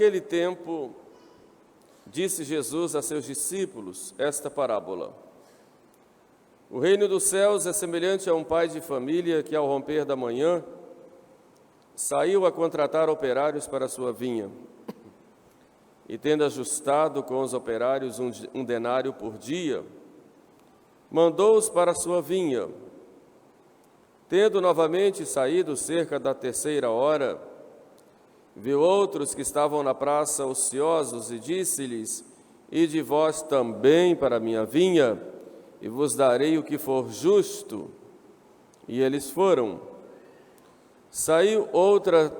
Naquele tempo, disse Jesus a seus discípulos esta parábola: O reino dos céus é semelhante a um pai de família que, ao romper da manhã, saiu a contratar operários para a sua vinha. E, tendo ajustado com os operários um denário por dia, mandou-os para a sua vinha. Tendo novamente saído cerca da 3ª hora, viu outros que estavam na praça ociosos e disse-lhes: Ide vós também para a minha vinha, e vos darei o que for justo. E eles foram. Saiu outra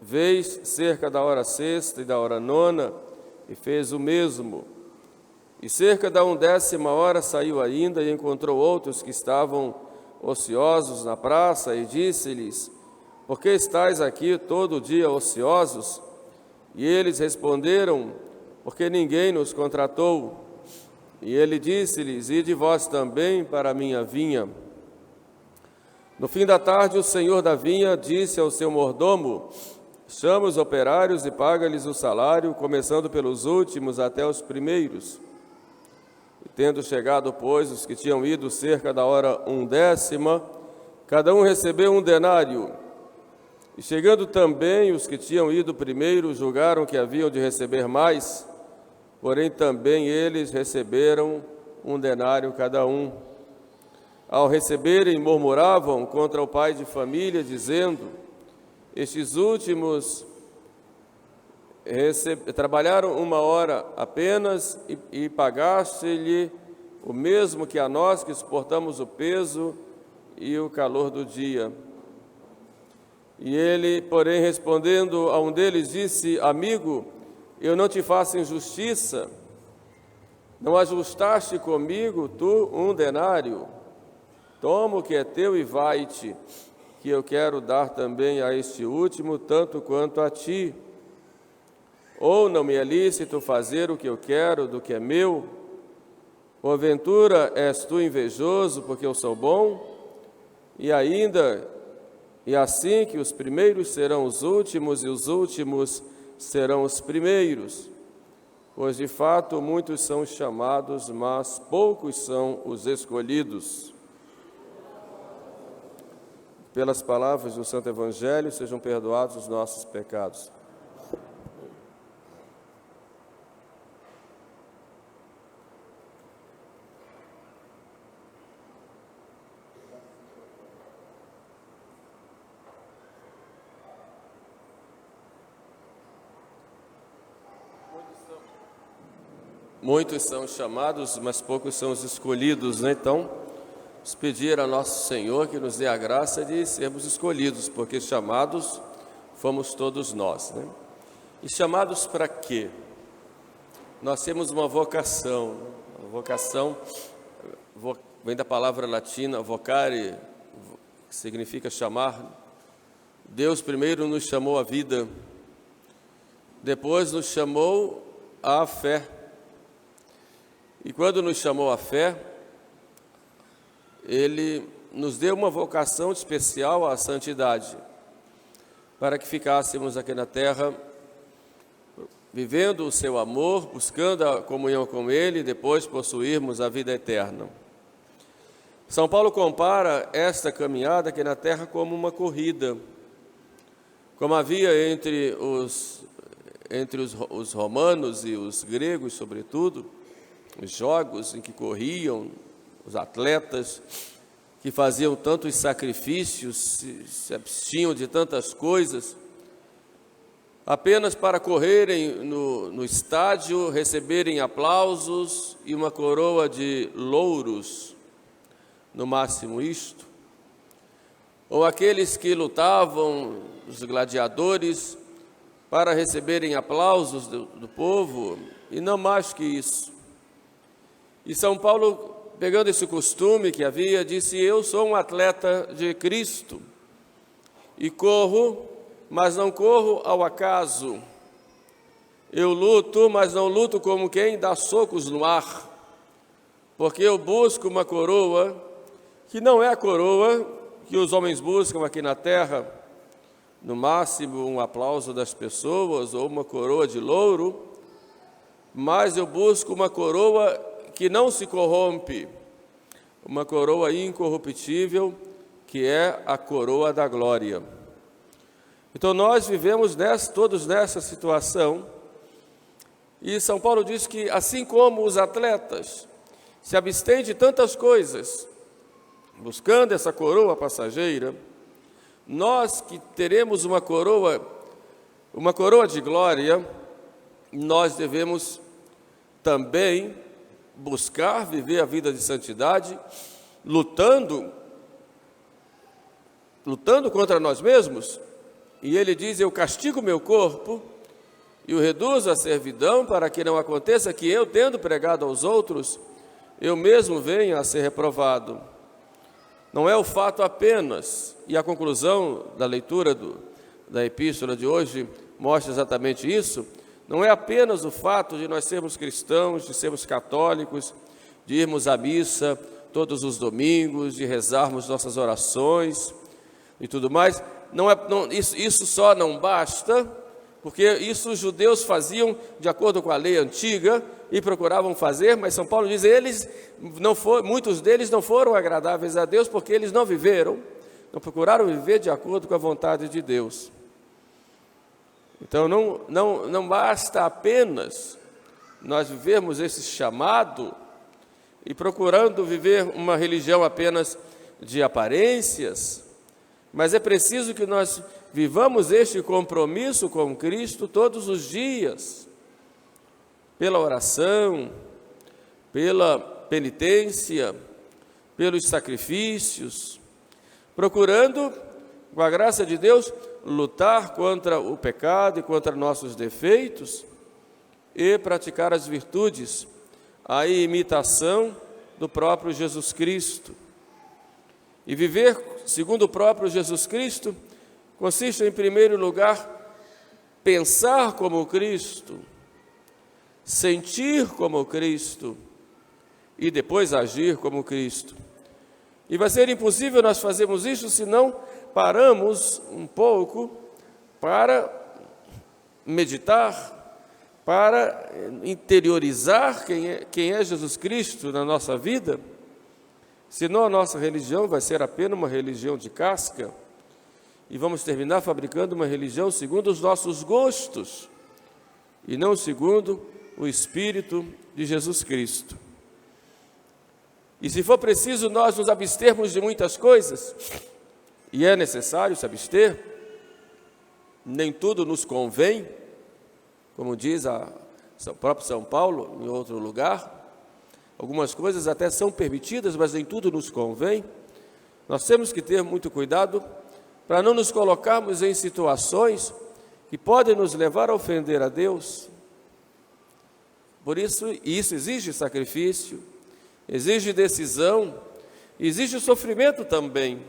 vez cerca da hora 6ª e da hora 9ª, e fez o mesmo. E cerca da 10ª hora saiu ainda e encontrou outros que estavam ociosos na praça, e disse-lhes: Por que estáis aqui todo o dia ociosos? E eles responderam: Porque ninguém nos contratou. E ele disse-lhes: Ide vós também para a minha vinha. No fim da tarde, o senhor da vinha disse ao seu mordomo: Chama os operários e paga-lhes o salário, começando pelos últimos até os primeiros. E tendo chegado, pois, os que tinham ido cerca da hora 10ª, cada um recebeu um denário. E chegando também os que tinham ido primeiro, julgaram que haviam de receber mais, porém também eles receberam um denário cada um. Ao receberem, murmuravam contra o pai de família, dizendo: Estes últimos trabalharam 1 hora apenas e pagaste-lhe o mesmo que a nós, que suportamos o peso e o calor do dia. E ele, porém, respondendo a um deles, disse: Amigo, eu não te faço injustiça. Não ajustaste comigo tu um denário? Toma o que é teu e vai-te, que eu quero dar também a este último, tanto quanto a ti. Ou não me é lícito fazer o que eu quero do que é meu? Porventura és tu invejoso porque eu sou bom? E assim que os primeiros serão os últimos e os últimos serão os primeiros. Pois de fato muitos são chamados, mas poucos são os escolhidos. Pelas palavras do Santo Evangelho, sejam perdoados os nossos pecados. Muitos são chamados, mas poucos são os escolhidos, né? Então, vamos pedir a nosso Senhor que nos dê a graça de sermos escolhidos, porque chamados fomos todos nós, né? E chamados para quê? Nós temos uma vocação. A vocação vem da palavra latina vocare, que significa chamar. Deus primeiro nos chamou à vida, depois nos chamou à fé. E quando nos chamou à fé, Ele nos deu uma vocação especial à santidade, para que ficássemos aqui na terra, vivendo o seu amor, buscando a comunhão com Ele, e depois possuirmos a vida eterna. São Paulo compara esta caminhada aqui na terra como uma corrida, como havia entre os romanos e os gregos, sobretudo, os jogos em que corriam, os atletas que faziam tantos sacrifícios, se abstinham de tantas coisas, apenas para correrem no estádio, receberem aplausos e uma coroa de louros, no máximo isto. Ou aqueles que lutavam, os gladiadores, para receberem aplausos do povo, e não mais que isso. E São Paulo, pegando esse costume que havia, disse: Eu sou um atleta de Cristo e corro, mas não corro ao acaso. Eu luto, mas não luto como quem dá socos no ar, porque eu busco uma coroa que não é a coroa que os homens buscam aqui na terra, no máximo um aplauso das pessoas ou uma coroa de louro, mas eu busco uma coroa que não se corrompe, uma coroa incorruptível, que é a coroa da glória. Então nós vivemos todos nessa situação, e São Paulo diz que assim como os atletas se abstêm de tantas coisas, buscando essa coroa passageira, nós que teremos uma coroa de glória, nós devemos também buscar viver a vida de santidade, lutando contra nós mesmos. E ele diz: eu castigo meu corpo e o reduzo à servidão, para que não aconteça que eu, tendo pregado aos outros, eu mesmo venha a ser reprovado. Não é o fato apenas, e a conclusão da leitura da epístola de hoje mostra exatamente isso, não é apenas o fato de nós sermos cristãos, de sermos católicos, de irmos à missa todos os domingos, de rezarmos nossas orações e tudo mais. Isso só não basta, porque isso os judeus faziam de acordo com a lei antiga e procuravam fazer, mas São Paulo diz, muitos deles não foram agradáveis a Deus, porque eles não procuraram viver de acordo com a vontade de Deus. Então não basta apenas nós vivermos esse chamado e procurando viver uma religião apenas de aparências, mas é preciso que nós vivamos este compromisso com Cristo todos os dias, pela oração, pela penitência, pelos sacrifícios, procurando, com a graça de Deus, lutar contra o pecado e contra nossos defeitos e praticar as virtudes, a imitação do próprio Jesus Cristo. E viver segundo o próprio Jesus Cristo consiste, em primeiro lugar, pensar como Cristo, sentir como Cristo e depois agir como Cristo. E vai ser impossível nós fazermos isso se não paramos um pouco para meditar, para interiorizar quem é Jesus Cristo na nossa vida. Senão a nossa religião vai ser apenas uma religião de casca e vamos terminar fabricando uma religião segundo os nossos gostos e não segundo o Espírito de Jesus Cristo. E se for preciso nós nos abstermos de muitas coisas, e é necessário se abster, nem tudo nos convém, como diz o próprio São Paulo em outro lugar, algumas coisas até são permitidas, mas nem tudo nos convém. Nós temos que ter muito cuidado para não nos colocarmos em situações que podem nos levar a ofender a Deus. Por isso exige sacrifício, exige decisão, exige sofrimento também.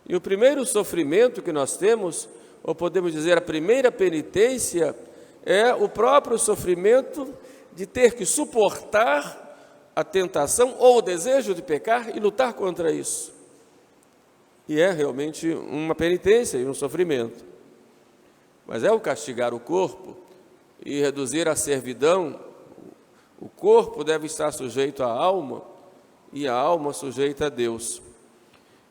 E o primeiro sofrimento que nós temos, ou podemos dizer a primeira penitência, é o próprio sofrimento de ter que suportar a tentação ou o desejo de pecar e lutar contra isso. E é realmente uma penitência e um sofrimento. Mas é o castigar o corpo e reduzir a servidão. O corpo deve estar sujeito à alma e a alma sujeita a Deus.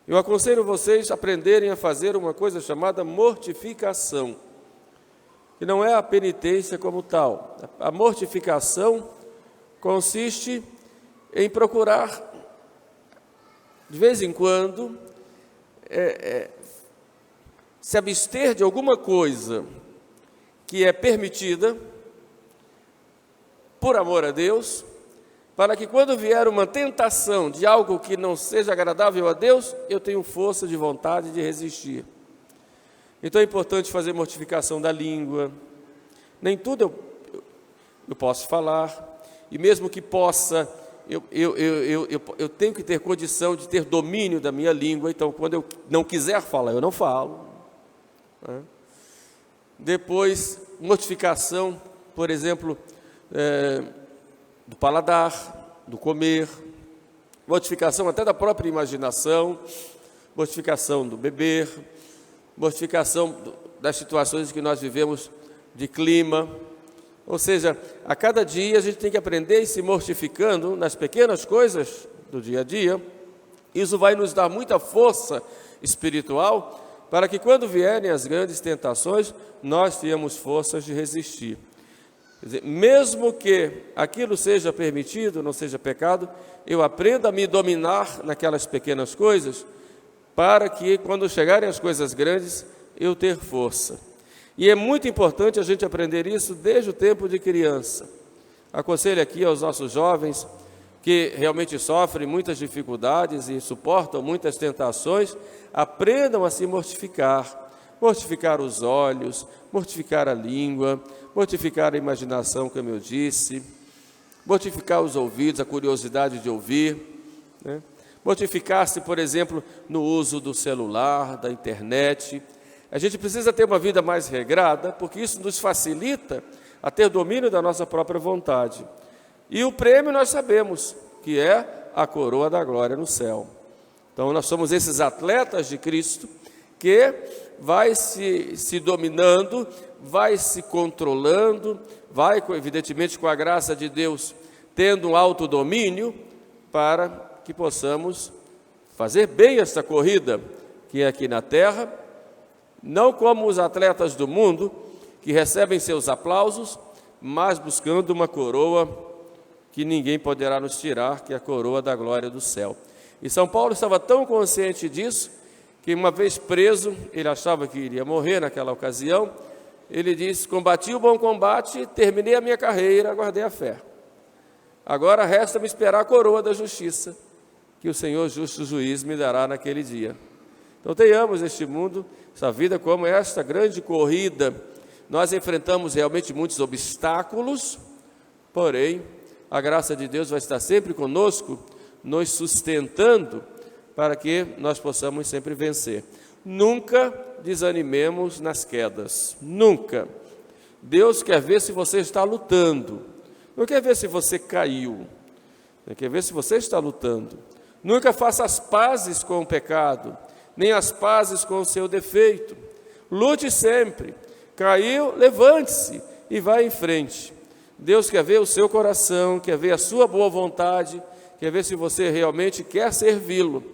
Eu aconselho vocês a aprenderem a fazer uma coisa chamada mortificação, que não é a penitência como tal. A mortificação consiste em procurar, de vez em quando, se abster de alguma coisa que é permitida, por amor a Deus, para que quando vier uma tentação de algo que não seja agradável a Deus, eu tenho força de vontade de resistir. Então é importante fazer mortificação da língua. Nem tudo eu posso falar, e mesmo que possa, eu tenho que ter condição de ter domínio da minha língua. Então, quando eu não quiser falar, eu não falo. Depois, mortificação, por exemplo, do paladar, do comer, mortificação até da própria imaginação, mortificação do beber, mortificação das situações que nós vivemos de clima. Ou seja, a cada dia a gente tem que aprender a ir se mortificando nas pequenas coisas do dia a dia. Isso vai nos dar muita força espiritual para que quando vierem as grandes tentações, nós tenhamos forças de resistir. Quer dizer, mesmo que aquilo seja permitido, não seja pecado, eu aprendo a me dominar naquelas pequenas coisas, para que quando chegarem as coisas grandes, eu ter força. E é muito importante a gente aprender isso desde o tempo de criança. Aconselho aqui aos nossos jovens que realmente sofrem muitas dificuldades e suportam muitas tentações, aprendam a se mortificar. Mortificar os olhos, mortificar a língua, mortificar a imaginação, como eu disse, mortificar os ouvidos, a curiosidade de ouvir, né? Mortificar-se, por exemplo, no uso do celular, da internet. A gente precisa ter uma vida mais regrada, porque isso nos facilita a ter domínio da nossa própria vontade. E o prêmio nós sabemos, que é a coroa da glória no céu. Então nós somos esses atletas de Cristo que vai se dominando, vai se controlando, vai, evidentemente, com a graça de Deus, tendo um autodomínio para que possamos fazer bem esta corrida que é aqui na terra, não como os atletas do mundo, que recebem seus aplausos, mas buscando uma coroa que ninguém poderá nos tirar, que é a coroa da glória do céu. E São Paulo estava tão consciente disso, que uma vez preso, ele achava que iria morrer naquela ocasião, ele disse: combati o bom combate, terminei a minha carreira, guardei a fé. Agora resta-me esperar a coroa da justiça, que o Senhor justo juiz me dará naquele dia. Então tenhamos neste mundo, essa vida como esta grande corrida. Nós enfrentamos realmente muitos obstáculos, porém, a graça de Deus vai estar sempre conosco, nos sustentando, para que nós possamos sempre vencer. Nunca desanimemos nas quedas, nunca. Deus quer ver se você está lutando, não quer ver se você caiu, quer ver se você está lutando. Nunca faça as pazes com o pecado, nem as pazes com o seu defeito. Lute sempre. Caiu, levante-se e vá em frente. Deus quer ver o seu coração, quer ver a sua boa vontade, quer ver se você realmente quer servi-lo.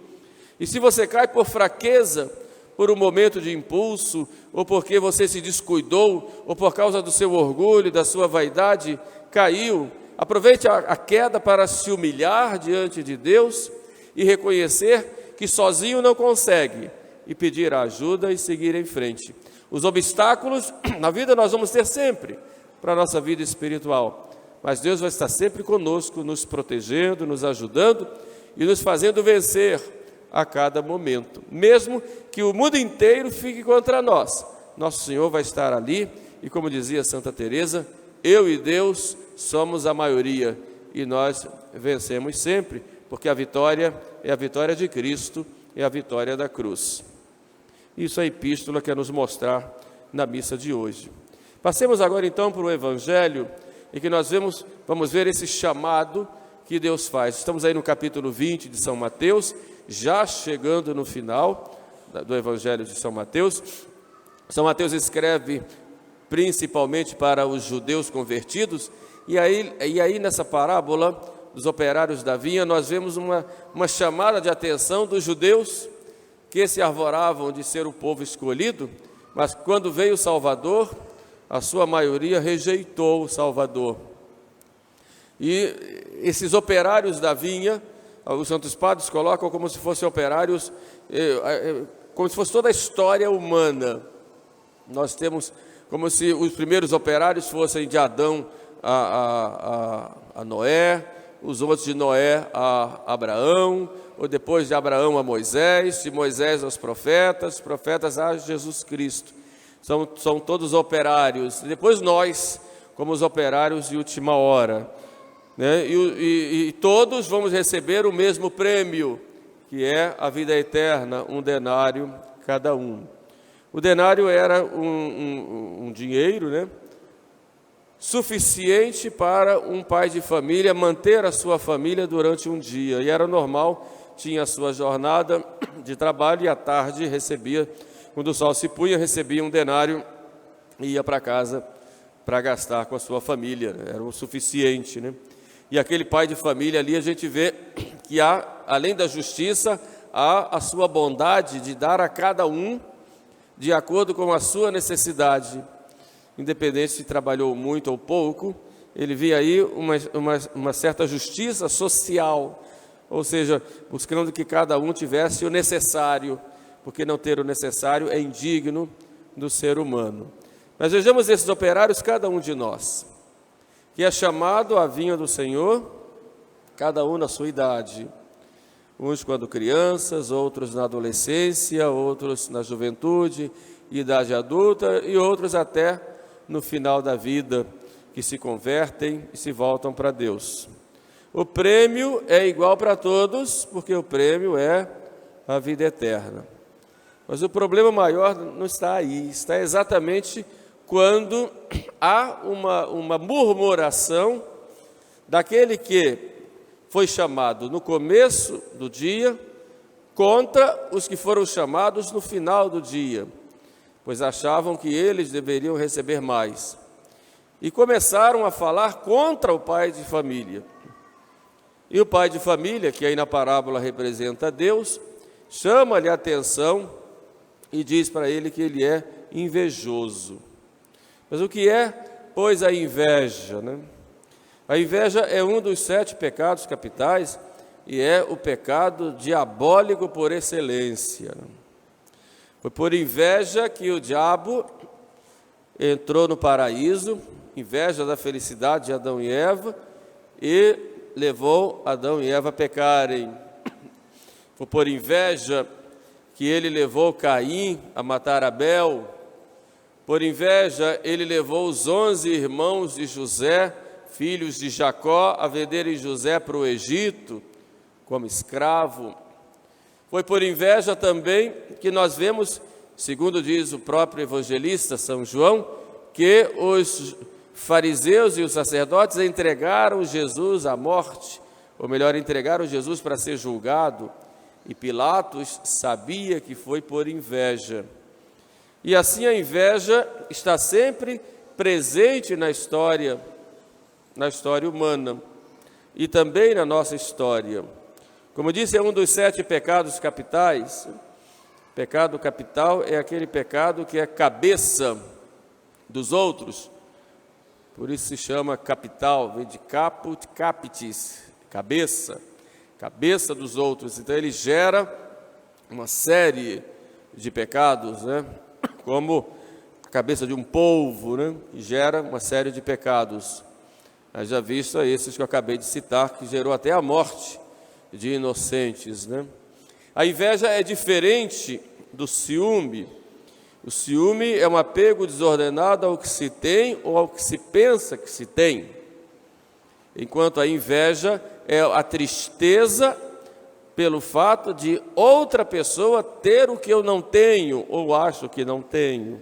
E se você cai por fraqueza, por um momento de impulso, ou porque você se descuidou, ou por causa do seu orgulho, da sua vaidade, caiu, aproveite a queda para se humilhar diante de Deus e reconhecer que sozinho não consegue, e pedir ajuda e seguir em frente. Os obstáculos na vida nós vamos ter sempre, para a nossa vida espiritual, mas Deus vai estar sempre conosco, nos protegendo, nos ajudando e nos fazendo vencer a cada momento, mesmo que o mundo inteiro fique contra nós, nosso Senhor vai estar ali, e como dizia Santa Teresa, eu e Deus somos a maioria, e nós vencemos sempre, porque a vitória é a vitória de Cristo, é a vitória da cruz. Isso a epístola quer nos mostrar na missa de hoje. Passemos agora então para o Evangelho, em que nós vamos ver esse chamado que Deus faz. Estamos aí no capítulo 20 de São Mateus, já chegando no final do Evangelho de São Mateus. São Mateus escreve principalmente para os judeus convertidos, e aí nessa parábola dos operários da vinha, nós vemos uma chamada de atenção dos judeus que se arvoravam de ser o povo escolhido, mas quando veio o Salvador, a sua maioria rejeitou o Salvador. E esses operários da vinha, os santos padres colocam como se fossem operários, como se fosse toda a história humana. Nós temos como se os primeiros operários fossem de Adão a Noé, os outros de Noé a Abraão, ou depois de Abraão a Moisés, de Moisés aos profetas, profetas a Jesus Cristo. São todos operários. Depois nós, como os operários de última hora, né? E todos vamos receber o mesmo prêmio, que é a vida eterna, um denário cada um. O denário era um dinheiro, né? Suficiente para um pai de família manter a sua família durante um dia. E era normal, tinha a sua jornada de trabalho e à tarde recebia quando o sol se punha, recebia um denário e ia para casa para gastar com a sua família, era o suficiente, né? E aquele pai de família ali, a gente vê que há, além da justiça, há a sua bondade de dar a cada um de acordo com a sua necessidade, independente se trabalhou muito ou pouco. Ele via aí uma certa justiça social, ou seja, buscando que cada um tivesse o necessário, porque não ter o necessário é indigno do ser humano. Mas vejamos esses operários, cada um de nós, que é chamado à vinha do Senhor, cada um na sua idade, uns quando crianças, outros na adolescência, outros na juventude, idade adulta, e outros até no final da vida, que se convertem e se voltam para Deus. O prêmio é igual para todos, porque o prêmio é a vida eterna. Mas o problema maior não está aí, está exatamente quando há uma murmuração daquele que foi chamado no começo do dia contra os que foram chamados no final do dia, pois achavam que eles deveriam receber mais. E começaram a falar contra o pai de família. E o pai de família, que aí na parábola representa Deus, chama-lhe a atenção e diz para ele que ele é invejoso. Mas o que é, pois, a inveja, né? A inveja é um dos 7 pecados capitais e é o pecado diabólico por excelência. Foi por inveja que o diabo entrou no paraíso, inveja da felicidade de Adão e Eva, e levou Adão e Eva a pecarem. Foi por inveja que ele levou Caim a matar Abel. Por inveja, ele levou os 11 irmãos de José, filhos de Jacó, a venderem José para o Egito como escravo. Foi por inveja também que nós vemos, segundo diz o próprio evangelista São João, que os fariseus e os sacerdotes entregaram Jesus à morte, ou melhor, entregaram Jesus para ser julgado, e Pilatos sabia que foi por inveja. E assim a inveja está sempre presente na história humana e também na nossa história. Como disse, é um dos 7 pecados capitais. Pecado capital é aquele pecado que é cabeça dos outros, por isso se chama capital, vem de caput, capitis, cabeça dos outros. Então ele gera uma série de pecados, né? Como a cabeça de um polvo, né? Que gera uma série de pecados. Já visto esses que eu acabei de citar, que gerou até a morte de inocentes, né? A inveja é diferente do ciúme. O ciúme é um apego desordenado ao que se tem ou ao que se pensa que se tem, enquanto a inveja é a tristeza pelo fato de outra pessoa ter o que eu não tenho ou acho que não tenho.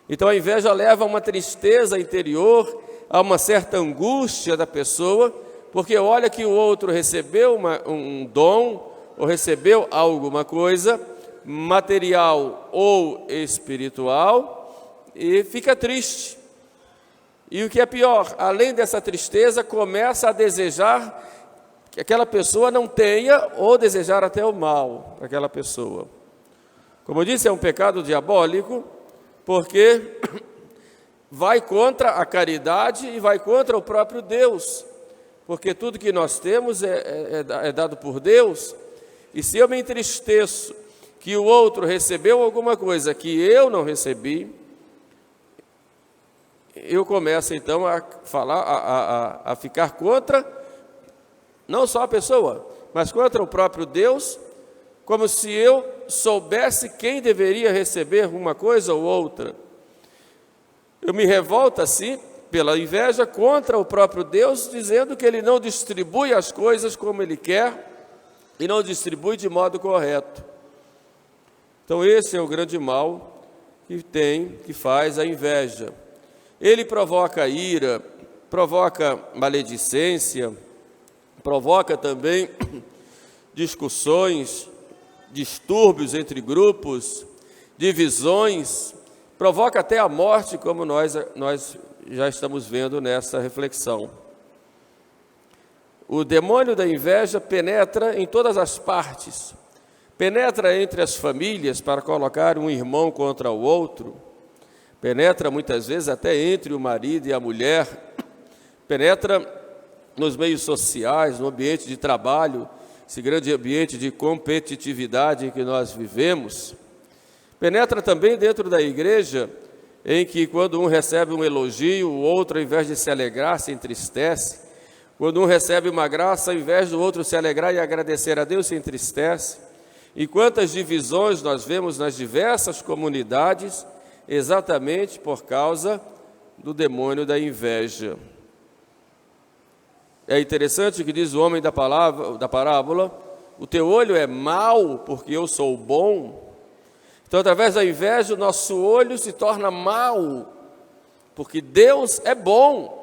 Então a inveja leva a uma tristeza interior, a uma certa angústia da pessoa, porque olha que o outro recebeu um dom ou recebeu alguma coisa material ou espiritual e fica triste. E o que é pior, além dessa tristeza, começa a desejar que aquela pessoa não tenha ou desejar até o mal para aquela pessoa. Como eu disse, é um pecado diabólico, porque vai contra a caridade e vai contra o próprio Deus, porque tudo que nós temos é dado por Deus, e se eu me entristeço que o outro recebeu alguma coisa que eu não recebi, eu começo então a falar, a ficar contra, não só a pessoa, mas contra o próprio Deus, como se eu soubesse quem deveria receber uma coisa ou outra. Eu me revolto assim, pela inveja, contra o próprio Deus, dizendo que Ele não distribui as coisas como Ele quer e não distribui de modo correto. Então esse é o grande mal que faz a inveja. Ele provoca ira, provoca maledicência, provoca também discussões, distúrbios entre grupos, divisões, provoca até a morte, como nós já estamos vendo nessa reflexão. O demônio da inveja penetra em todas as partes, penetra entre as famílias para colocar um irmão contra o outro, penetra muitas vezes até entre o marido e a mulher, penetra nos meios sociais, no ambiente de trabalho, esse grande ambiente de competitividade em que nós vivemos. Penetra também dentro da igreja, em que quando um recebe um elogio, o outro, ao invés de se alegrar, se entristece. Quando um recebe uma graça, ao invés do outro se alegrar e agradecer a Deus, se entristece. E quantas divisões nós vemos nas diversas comunidades, exatamente por causa do demônio da inveja. É interessante que diz o homem da parábola: o teu olho é mau porque eu sou bom. Então, através da inveja, o nosso olho se torna mau, porque Deus é bom.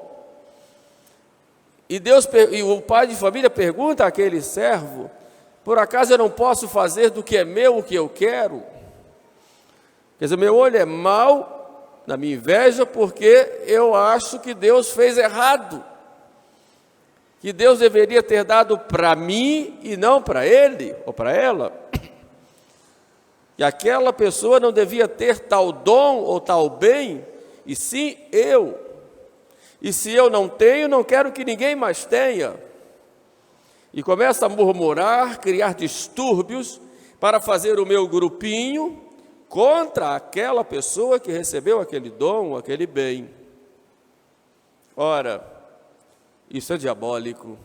E o pai de família pergunta àquele servo: por acaso eu não posso fazer do que é meu o que eu quero? Quer dizer, meu olho é mau na minha inveja porque eu acho que Deus fez errado, que Deus deveria ter dado para mim e não para ele ou para ela. E aquela pessoa não devia ter tal dom ou tal bem, e sim eu. E se eu não tenho, não quero que ninguém mais tenha. E começa a murmurar, criar distúrbios para fazer o meu grupinho contra aquela pessoa que recebeu aquele dom, aquele bem. Ora, isso é diabólico.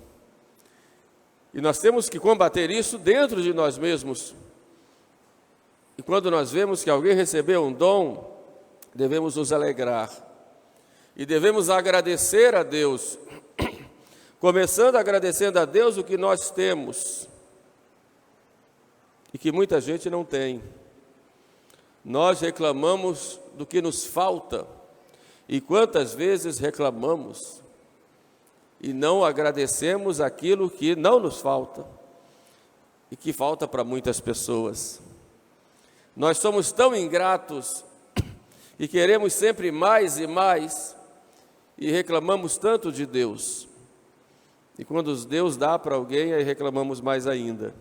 E nós temos que combater isso dentro de nós mesmos. E quando nós vemos que alguém recebeu um dom, devemos nos alegrar. E devemos agradecer a Deus, começando agradecendo a Deus o que nós temos e que muita gente não tem. Nós reclamamos do que nos falta, e quantas vezes reclamamos e não agradecemos aquilo que não nos falta e que falta para muitas pessoas. Nós somos tão ingratos e queremos sempre mais e mais, e reclamamos tanto de Deus. E quando Deus dá para alguém, aí reclamamos mais ainda.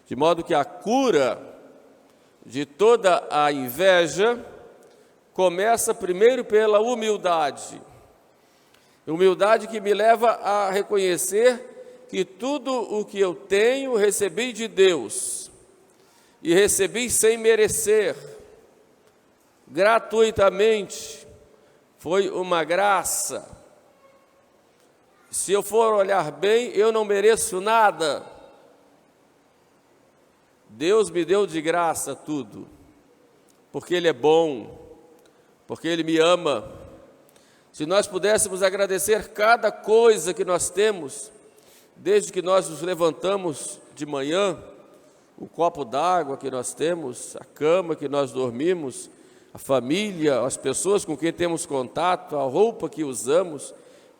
De modo que a cura de toda a inveja começa primeiro pela humildade. Humildade que me leva a reconhecer que tudo o que eu tenho recebi de Deus. E recebi sem merecer, gratuitamente, foi uma graça. Se eu for olhar bem, eu não mereço nada. Deus me deu de graça tudo, porque Ele é bom, porque Ele me ama. Se nós pudéssemos agradecer cada coisa que nós temos, desde que nós nos levantamos de manhã, o copo d'água que nós temos, a cama que nós dormimos, a família, as pessoas com quem temos contato, a roupa que usamos,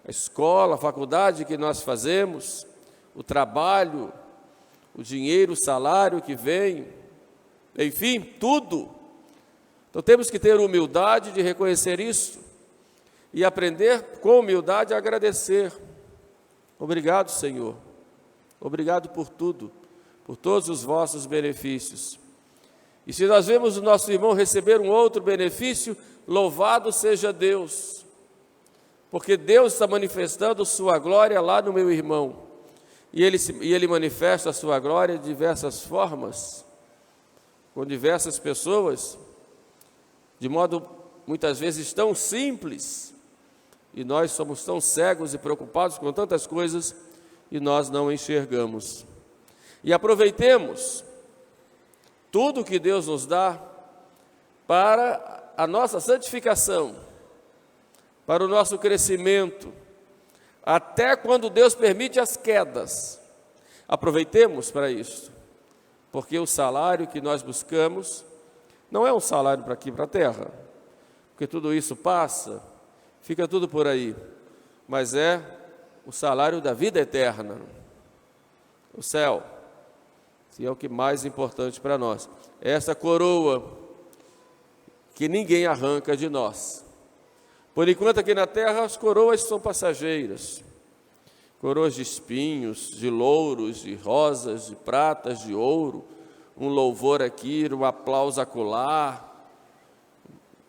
a escola, a faculdade que nós fazemos, o trabalho, o dinheiro, o salário que vem, enfim, tudo. Então temos que ter humildade de reconhecer isso e aprender com humildade a agradecer. Obrigado, Senhor. Obrigado por tudo, por todos os vossos benefícios. E se nós vemos o nosso irmão receber um outro benefício, louvado seja Deus, porque Deus está manifestando sua glória lá no meu irmão, e ele manifesta a sua glória de diversas formas, com diversas pessoas, de modo muitas vezes tão simples, e nós somos tão cegos e preocupados com tantas coisas, e nós não enxergamos. E aproveitemos tudo que Deus nos dá para a nossa santificação, para o nosso crescimento, até quando Deus permite as quedas. Aproveitemos para isso, porque o salário que nós buscamos não é um salário para aqui, para a terra, porque tudo isso passa, fica tudo por aí, mas é o salário da vida eterna, o céu. Que é o que mais importante para nós. Essa coroa que ninguém arranca de nós. Por enquanto aqui na terra as coroas são passageiras, coroas de espinhos, de louros, de rosas, de pratas, de ouro, um louvor aqui, um aplauso acolá,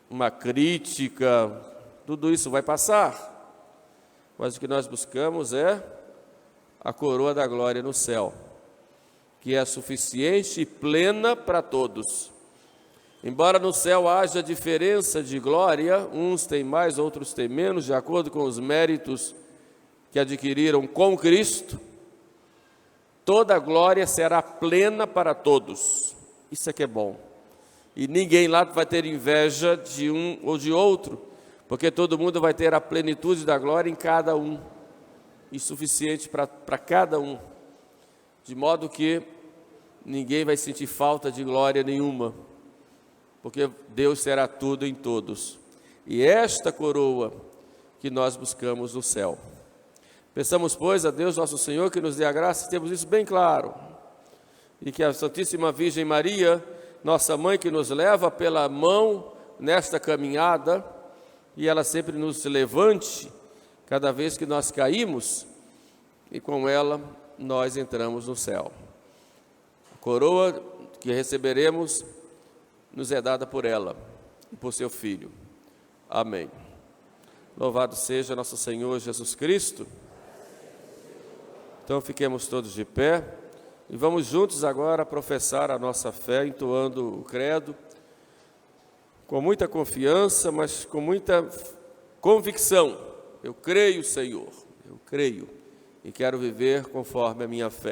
uma crítica, tudo isso vai passar. Mas o que nós buscamos é a coroa da glória no céu, que é suficiente e plena para todos. Embora no céu haja diferença de glória, uns têm mais, outros têm menos, de acordo com os méritos que adquiriram com Cristo, toda a glória será plena para todos. Isso é que é bom. E ninguém lá vai ter inveja de um ou de outro, porque todo mundo vai ter a plenitude da glória em cada um, e suficiente para cada um, de modo que ninguém vai sentir falta de glória nenhuma, porque Deus será tudo em todos. E esta coroa que nós buscamos no céu. Peçamos, pois, a Deus nosso Senhor que nos dê a graça, temos isso bem claro, e que a Santíssima Virgem Maria, nossa mãe, que nos leva pela mão nesta caminhada, e ela sempre nos levante cada vez que nós caímos, e com ela nós entramos no céu. A coroa que receberemos nos é dada por ela e por seu Filho. Amém. Louvado seja nosso Senhor Jesus Cristo. Então fiquemos todos de pé e vamos juntos agora professar a nossa fé, entoando o credo, com muita confiança, mas com muita convicção. Eu creio, Senhor, eu creio e quero viver conforme a minha fé.